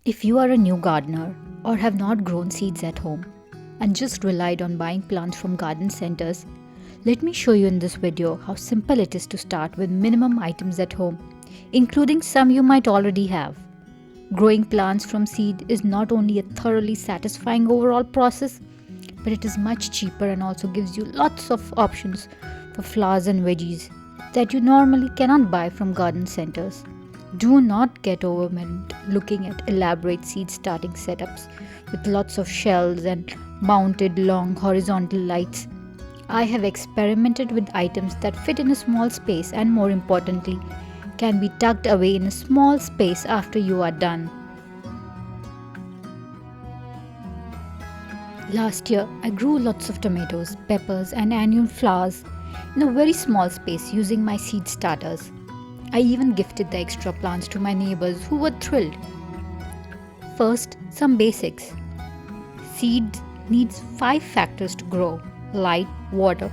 If you are a new gardener or have not grown seeds at home and just relied on buying plants from garden centers, let me show you in this video how simple it is to start with minimum items at home, including some you might already have. Growing plants from seed is not only a thoroughly satisfying overall process, but it is much cheaper and also gives you lots of options for flowers and veggies that you normally cannot buy from garden centers. Do not get overwhelmed looking at elaborate seed starting setups with lots of shelves and mounted long horizontal lights. I have experimented with items that fit in a small space and, more importantly, can be tucked away in a small space after you are done. Last year, I grew lots of tomatoes, peppers, and annual flowers in a very small space using my seed starters. I even gifted the extra plants to my neighbors who were thrilled. First, some basics. Seeds needs 5 factors to grow: light, water,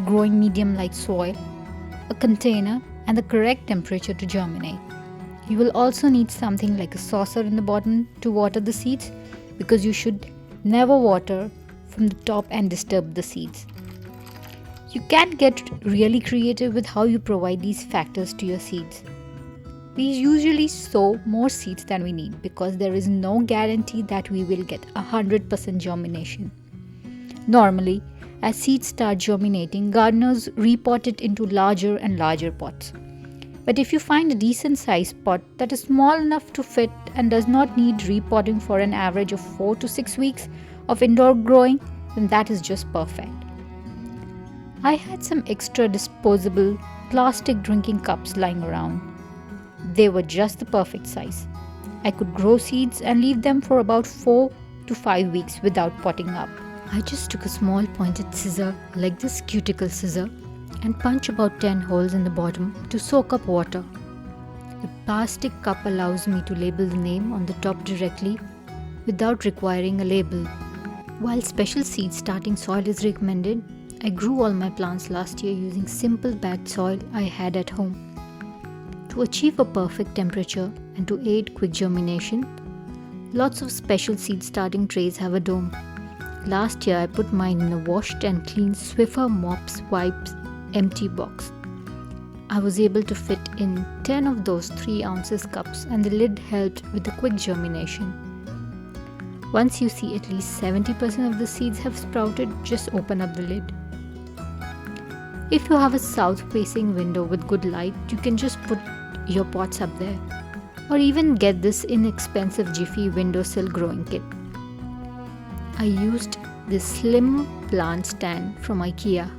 growing medium light soil, a container, and the correct temperature to germinate. You will also need something like a saucer in the bottom to water the seeds, because you should never water from the top and disturb the seeds. You can get really creative with how you provide these factors to your seeds. We usually sow more seeds than we need because there is no guarantee that we will get 100% germination. Normally, as seeds start germinating, gardeners repot it into larger and larger pots. But if you find a decent sized pot that is small enough to fit and does not need repotting for an average of 4 to 6 weeks of indoor growing, then that is just perfect. I had some extra disposable plastic drinking cups lying around. They were just the perfect size. I could grow seeds and leave them for about 4 to 5 weeks without potting up. I just took a small pointed scissor like this cuticle scissor and punch about 10 holes in the bottom to soak up water. The plastic cup allows me to label the name on the top directly without requiring a label. While special seed starting soil is recommended, I grew all my plants last year using simple bagged soil I had at home. To achieve a perfect temperature and to aid quick germination, lots of special seed starting trays have a dome. Last year I put mine in a washed and clean Swiffer Mops Wipes empty box. I was able to fit in 10 of those 3 ounces cups, and the lid helped with the quick germination. Once you see at least 70% of the seeds have sprouted, just open up the lid. If you have a south-facing window with good light, you can just put your pots up there, or even get this inexpensive Jiffy windowsill growing kit. I used this slim plant stand from IKEA.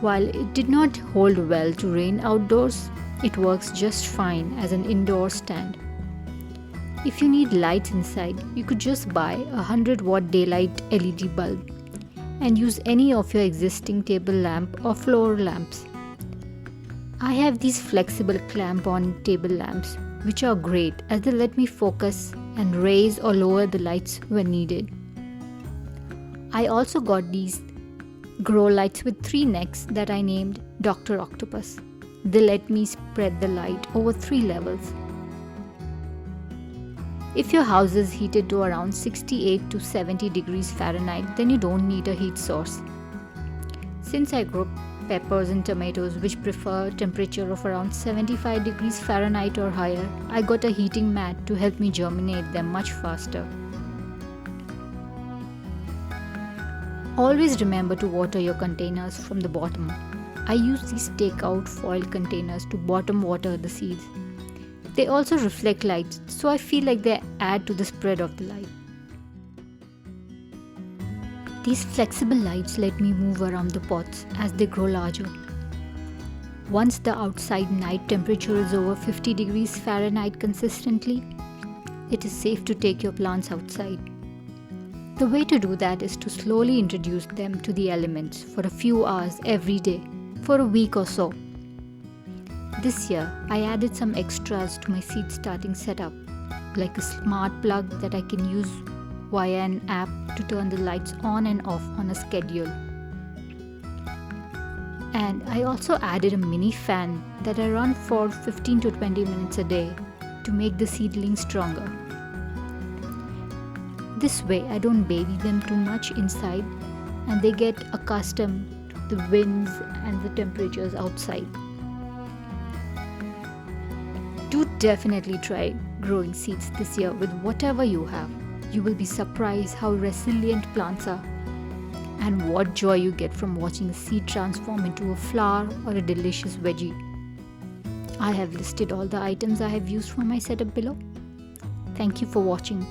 While it did not hold well to rain outdoors, it works just fine as an indoor stand. If you need lights inside, you could just buy a 100-watt daylight LED bulb and use any of your existing table lamp or floor lamps. I have these flexible clamp-on table lamps, which are great as they let me focus and raise or lower the lights when needed. I also got these grow lights with 3 necks that I named Dr. Octopus. They let me spread the light over 3 levels. If your house is heated to around 68 to 70 degrees Fahrenheit, then you don't need a heat source. Since I grow peppers and tomatoes which prefer a temperature of around 75 degrees Fahrenheit or higher, I got a heating mat to help me germinate them much faster. Always remember to water your containers from the bottom. I use these takeout foil containers to bottom water the seeds. They also reflect light, so I feel like they add to the spread of the light. These flexible lights let me move around the pots as they grow larger. Once the outside night temperature is over 50 degrees Fahrenheit consistently, it is safe to take your plants outside. The way to do that is to slowly introduce them to the elements for a few hours every day, for a week or so. This year, I added some extras to my seed starting setup, like a smart plug that I can use via an app to turn the lights on and off on a schedule. And I also added a mini fan that I run for 15 to 20 minutes a day to make the seedlings stronger. This way, I don't baby them too much inside and they get accustomed to the winds and the temperatures outside. Do definitely try growing seeds this year with whatever you have. You will be surprised how resilient plants are and what joy you get from watching a seed transform into a flower or a delicious veggie. I have listed all the items I have used for my setup below. Thank you for watching.